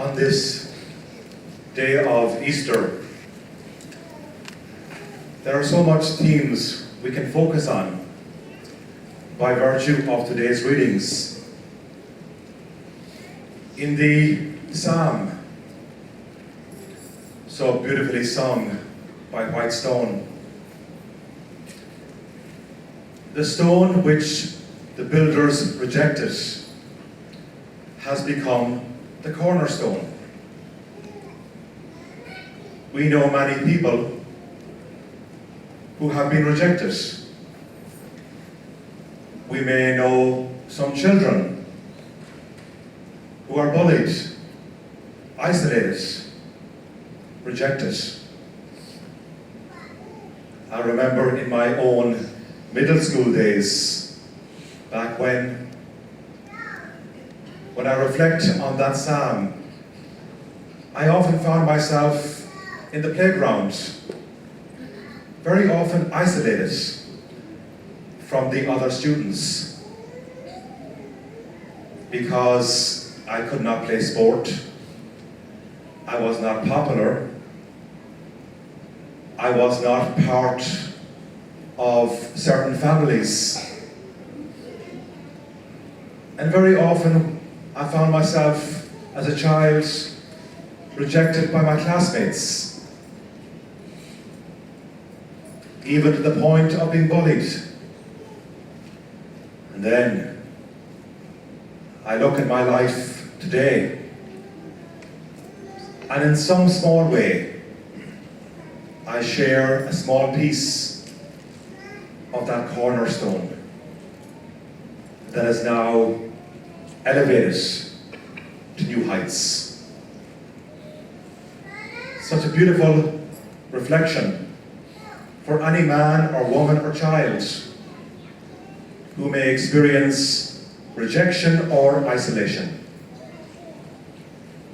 on this day of Easter. There are so much themes we can focus on by virtue of today's readings. In the psalm, so beautifully sung by Whitestone, the stone which the builders rejected has become the cornerstone. We know many people who have been rejected. We may know some children who are bullied, isolated, rejected. I remember in my own middle school days, back when I reflect on that psalm, I often found myself in the playground, very often isolated from the other students, because I could not play sport, I was not popular, I was not part of certain families. And very often I found myself as a child rejected by my classmates, even to the point of being bullied. And then I look at my life today, and in some small way I share a small piece of that cornerstone that is now elevated to new heights. Such a beautiful reflection for any man or woman or child who may experience rejection or isolation.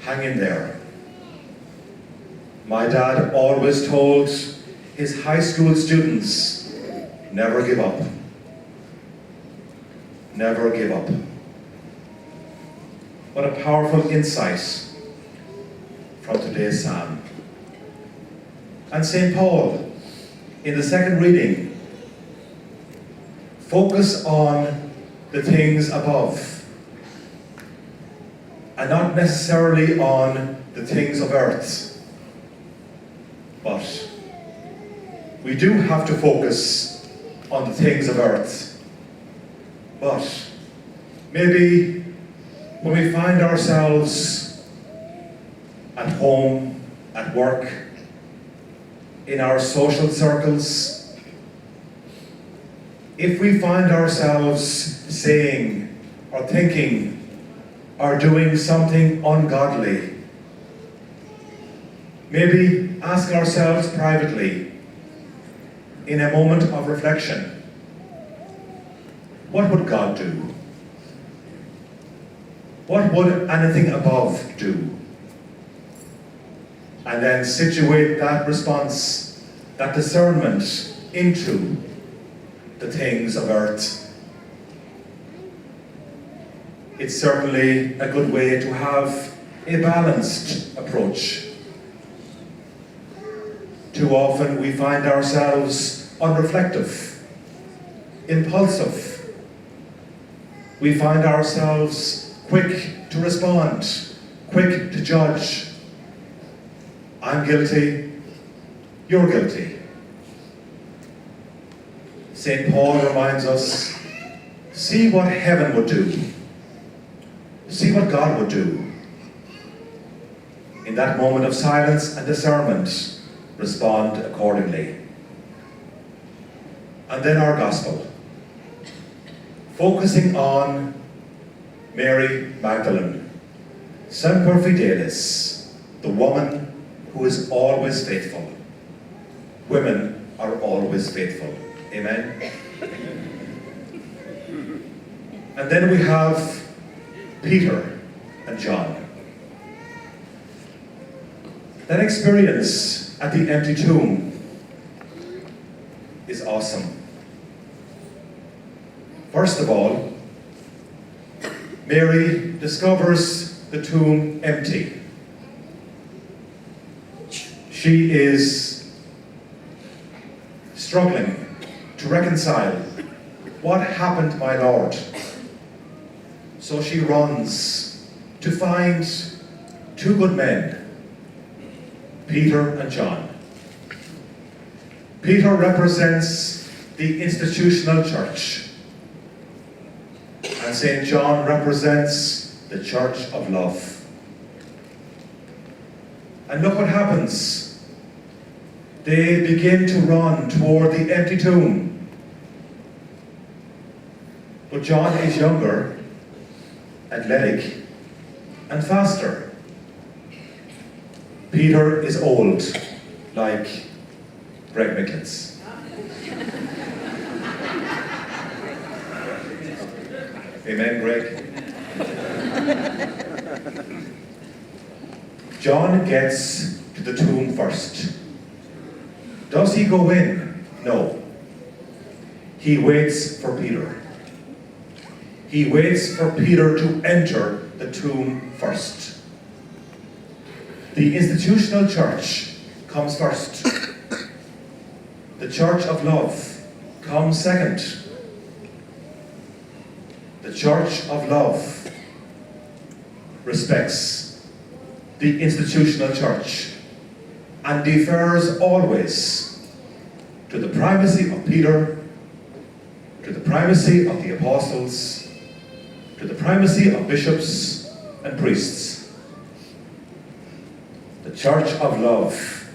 Hang in there. My dad always told his high school students, never give up. Never give up. What a powerful insight from today's psalm. And St. Paul, in the second reading, focus on the things above and not necessarily on the things of earth. But we do have to focus on the things of earth. But maybe when we find ourselves at home, at work, in our social circles, if we find ourselves saying or thinking or doing something ungodly, maybe ask ourselves privately, in a moment of reflection, what would God do? What would anything above do? And then situate that response, that discernment into the things of earth. It's certainly a good way to have a balanced approach. Too often we find ourselves unreflective, impulsive. We find ourselves quick to respond, quick to judge. I'm guilty, you're guilty. St. Paul reminds us, see what heaven would do. See what God would do. In that moment of silence and discernment, respond accordingly. And then our gospel, focusing on Mary Magdalene, Semper Fidelis, the woman who is always faithful. Women are always faithful. Amen? And then we have Peter and John. That experience at the empty tomb is awesome. First of all, Mary discovers the tomb empty. She is struggling to reconcile. What happened, my Lord? So she runs to find two good men, Peter and John. Peter represents the institutional church, and St. John represents the church of love. And look what happens. They begin to run toward the empty tomb. But John is younger, athletic, and faster. Peter is old, like Greg Mickens. Amen, Greg? John gets to the tomb first. Does he go in? No. He waits for Peter. He waits for Peter to enter the tomb first. The institutional church comes first. The church of love comes second. The church of love respects the institutional church and defers always to the primacy of Peter, to the primacy of the apostles, to the primacy of bishops and priests. The church of love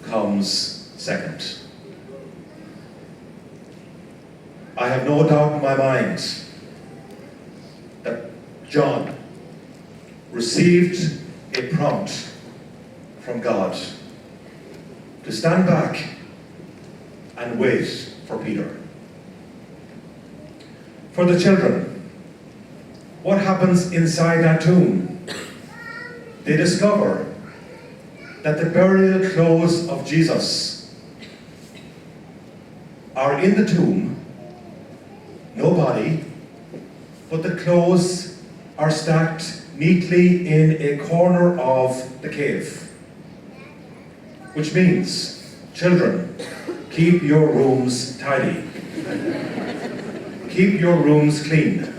comes second. I have no doubt in my mind that John received a prompt from God to stand back and wait for Peter. For the children, what happens inside that tomb? They discover that the burial clothes of Jesus are in the tomb, no body, but the clothes are stacked neatly in a corner of the cave. Which means, children, keep your rooms tidy. Keep your rooms clean.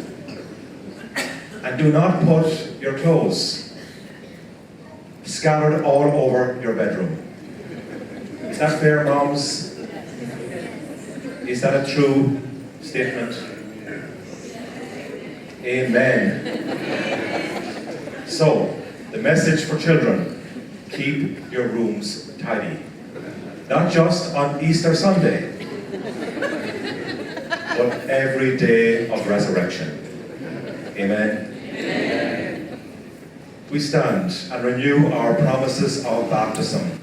And do not put your clothes scattered all over your bedroom. Is that fair, moms? Is that a true statement? Amen. So, the message for children, keep your rooms tidy. Not just on Easter Sunday, but every day of resurrection. Amen. Amen. We stand and renew our promises of baptism.